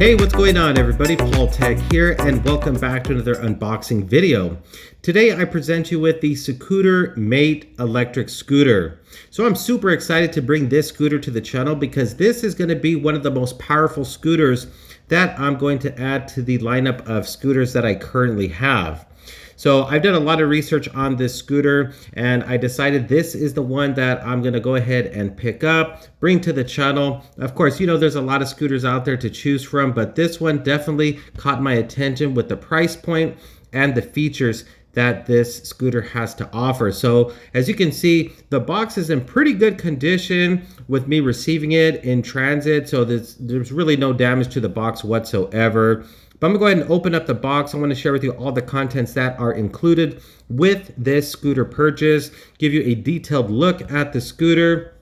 Hey, what's going on everybody? Paul Tech here and welcome back to another unboxing video. Today I present you with the Circooter Mate electric scooter. So I'm super excited to bring this scooter to the channel because this is going to be one of the most powerful scooters that I'm going to add to the lineup of scooters that I currently have. So I've done a lot of research on this scooter and I decided this is the one that I'm going to go ahead and pick up, bring to the channel. Of course, you know, there's a lot of scooters out there to choose from, but this one definitely caught my attention with the price point and the features that this scooter has to offer. So as you can see, the box is in pretty good condition with me receiving it in transit. So there's really no damage to the box whatsoever. But I'm gonna go ahead and open up the box. I want to share with you all the contents that are included with this scooter purchase, give you a detailed look at the scooter.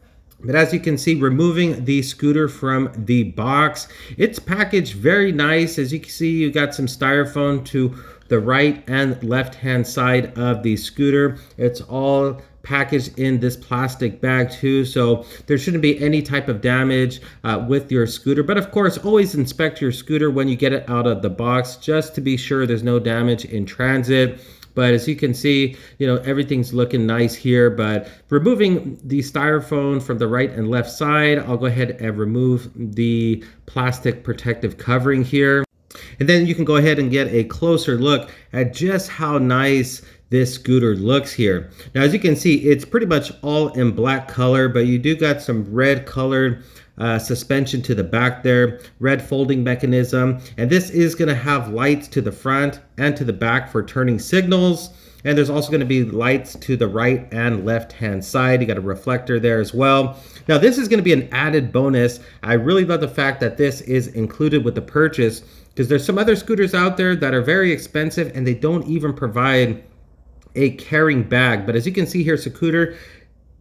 But as you can see, removing the scooter from the box, it's packaged very nice. As you can see, you got some styrofoam to the right and left hand side of the scooter. It's all packaged in this plastic bag too, so there shouldn't be any type of damage with your scooter. But of course, always inspect your scooter when you get it out of the box just to be sure there's no damage in transit. But as you can see, you know, everything's looking nice here. But removing the styrofoam from the right and left side, I'll go ahead and remove the plastic protective covering here. And then you can go ahead and get a closer look at just how nice this scooter looks here. Now, as you can see, it's pretty much all in black color, but you do got some red colored suspension to the back there, red folding mechanism. And this is gonna have lights to the front and to the back for turning signals. And there's also gonna be lights to the right and left hand side. You got a reflector there as well. Now, this is gonna be an added bonus. I really love the fact that this is included with the purchase because there's some other scooters out there that are very expensive and they don't even provide a carrying bag. But as you can see here, Circooter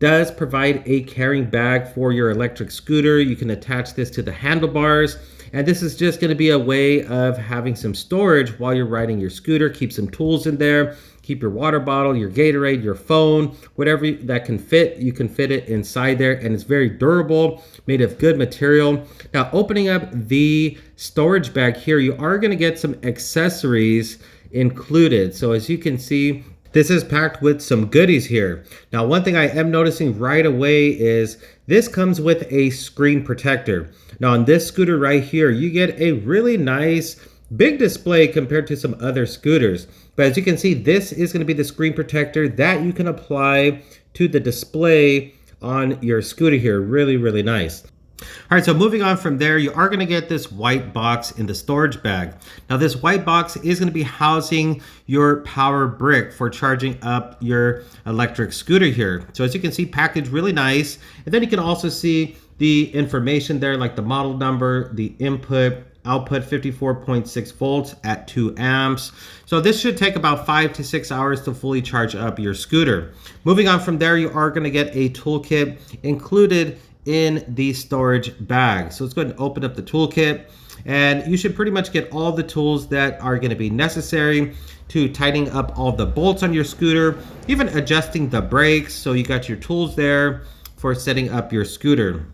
does provide a carrying bag for your electric scooter. You can attach this to the handlebars, and this is just going to be a way of having some storage while you're riding your scooter. Keep some tools in there, keep your water bottle, your Gatorade, your phone, whatever that can fit, you can fit it inside there. And it's very durable, made of good material. Now, opening up the storage bag here, you are going to get some accessories included. So as you can see, this is packed with some goodies here. Now, one thing I am noticing right away is this comes with a screen protector. Now, on this scooter right here, you get a really nice big display compared to some other scooters. But as you can see, this is going to be the screen protector that you can apply to the display on your scooter here. Really, really nice. All right, so moving on from there, you are going to get this white box in the storage bag. Now, this white box is going to be housing your power brick for charging up your electric scooter here. So as you can see, packaged really nice. And then you can also see the information there, like the model number, the input, output 54.6 volts at 2 amps. So this should take about 5 to 6 hours to fully charge up your scooter. Moving on from there, you are going to get a toolkit included in the storage bag. So let's go ahead and open up the toolkit, and you should pretty much get all the tools that are going to be necessary to tightening up all the bolts on your scooter, even adjusting the brakes. So you got your tools there for setting up your scooter.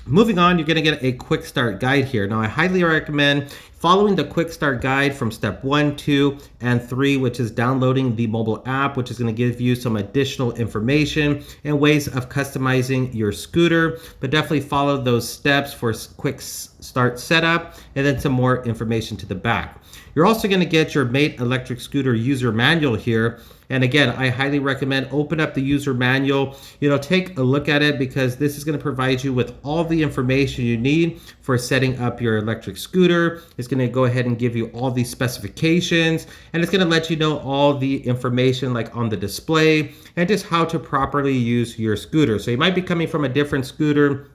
Moving on, you're going to get a quick start guide here. Now, I highly recommend following the quick start guide from step 1, 2, and 3, which is downloading the mobile app, which is going to give you some additional information and ways of customizing your scooter. But definitely follow those steps for quick start setup and then some more information to the back. You're also going to get your Mate electric scooter user manual here. And again, I highly recommend open up the user manual, take a look at it because this is going to provide you with all the information you need for setting up your electric scooter. It's going to go ahead and give you all these specifications, and it's going to let you know all the information like on the display and just how to properly use your scooter. So you might be coming from a different scooter,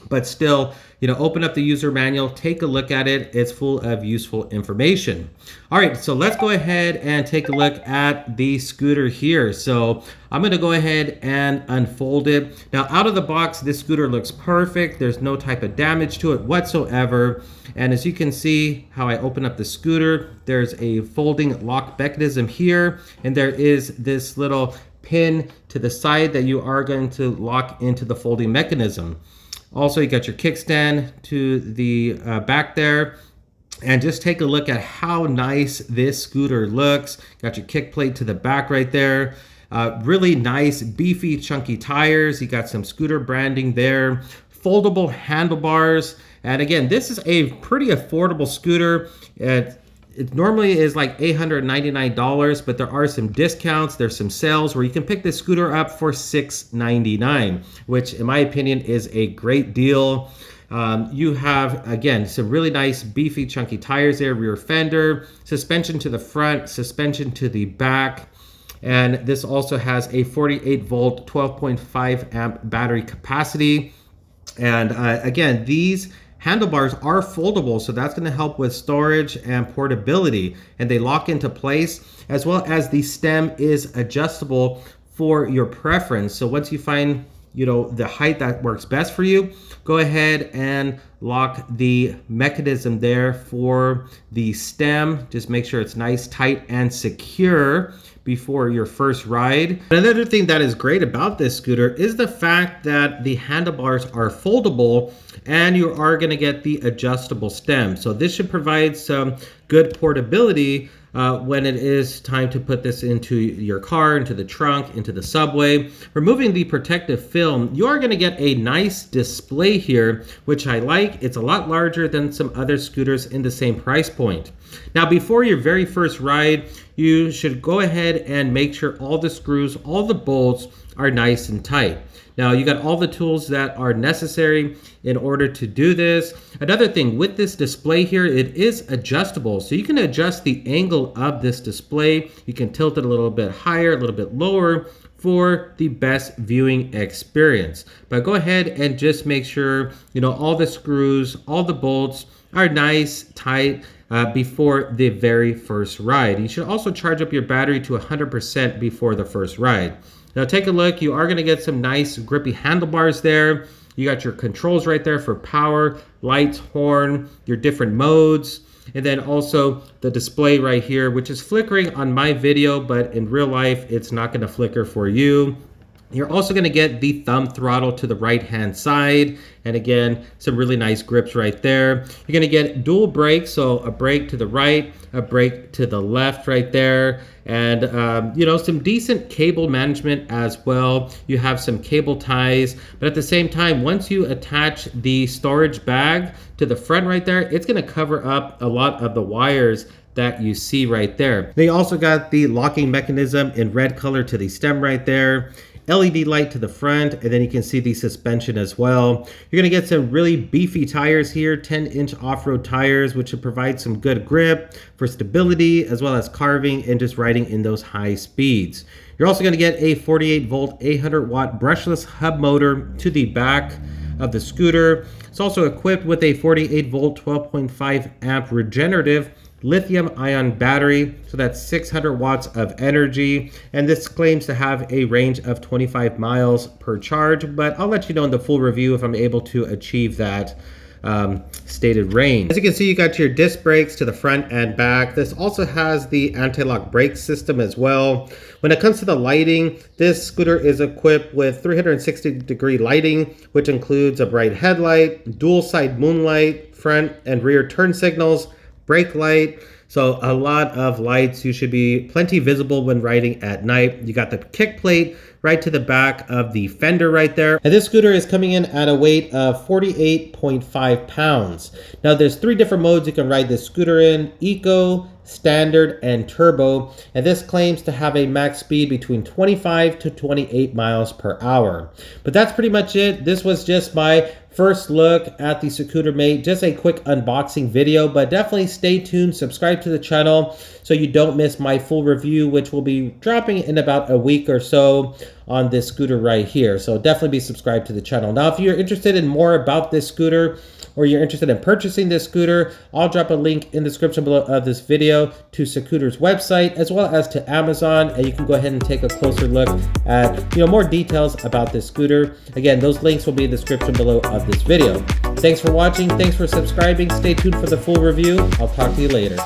but still, open up the user manual, take a look at it. It's full of useful information. All right, so let's go ahead and take a look at the scooter here. So I'm gonna go ahead and unfold it. Now, out of the box, this scooter looks perfect. There's no type of damage to it whatsoever. And as you can see how I open up the scooter, there's a folding lock mechanism here, and there is this little pin to the side that you are going to lock into the folding mechanism. Also, you got your kickstand to the back there. And just take a look at how nice this scooter looks. Got your kick plate to the back right there. Really nice, beefy, chunky tires. You got some scooter branding there. Foldable handlebars. And again, this is a pretty affordable scooter. It normally is like $899, but there are some discounts. There's some sales where you can pick this scooter up for $699, which in my opinion is a great deal. You have, again, some really nice beefy chunky tires there, rear fender, suspension to the front, suspension to the back. And this also has a 48 volt, 12.5 amp battery capacity. And again, these handlebars are foldable, so that's going to help with storage and portability, and they lock into place, as well as the stem is adjustable for your preference. So once you find the height that works best for you, go ahead and lock the mechanism there for the stem. Just make sure it's nice, tight, and secure before your first ride. Another thing that is great about this scooter is the fact that the handlebars are foldable and you are going to get the adjustable stem. So this should provide some good portability when it is time to put this into your car, into the trunk, into the subway. Removing the protective film, you are going to get a nice display here, which I like. It's a lot larger than some other scooters in the same price point. Now, before your very first ride, you should go ahead and make sure all the screws, all the bolts are nice and tight. Now, you got all the tools that are necessary in order to do this. Another thing with this display here, it is adjustable. So you can adjust the angle of this display. You can tilt it a little bit higher, a little bit lower for the best viewing experience. But go ahead and just make sure, all the screws, all the bolts are nice, tight, before the very first ride. You should also charge up your battery to 100% before the first ride. Now take a look, you are going to get some nice grippy handlebars there. You got your controls right there for power, lights, horn, your different modes, and then also the display right here, which is flickering on my video, but in real life, it's not going to flicker for you. You're also going to get the thumb throttle to the right-hand side. And again, some really nice grips right there. You're going to get dual brakes, so a brake to the right, a brake to the left right there. And, some decent cable management as well. You have some cable ties, but at the same time, once you attach the storage bag to the front right there, it's going to cover up a lot of the wires that you see right there. They also got the locking mechanism in red color to the stem right there. LED light to the front, and then you can see the suspension as well. You're going to get some really beefy tires here, 10-inch off-road tires, which should provide some good grip for stability as well as carving and just riding in those high speeds. You're also going to get a 48-volt, 800-watt brushless hub motor to the back of the scooter. It's also equipped with a 48-volt, 12.5 amp regenerative lithium-ion battery, so that's 600 watts of energy, and this claims to have a range of 25 miles per charge, but I'll let you know in the full review if I'm able to achieve that stated range. As you can see, you got your disc brakes to the front and back. This also has the anti-lock brake system as well. When it comes to the lighting, this scooter is equipped with 360-degree lighting, which includes a bright headlight, dual side moonlight, front and rear turn signals, brake light, so a lot of lights. You should be plenty visible when riding at night. You got the kick plate right to the back of the fender right there. And this scooter is coming in at a weight of 48.5 pounds. Now there's 3 different modes you can ride this scooter in: Eco, Standard, and Turbo. And this claims to have a max speed between 25 to 28 miles per hour. But that's pretty much it. This was just my first look at the Circooter Mate, just a quick unboxing video, but definitely stay tuned, subscribe to the channel so you don't miss my full review, which will be dropping in about a week or so on this scooter right here. So definitely be subscribed to the channel. Now, if you're interested in more about this scooter, or you're interested in purchasing this scooter, I'll drop a link in the description below of this video to Circooter's website, as well as to Amazon, and you can go ahead and take a closer look at more details about this scooter. Again, those links will be in the description below of this video. Thanks for watching, thanks for subscribing, stay tuned for the full review. I'll talk to you later.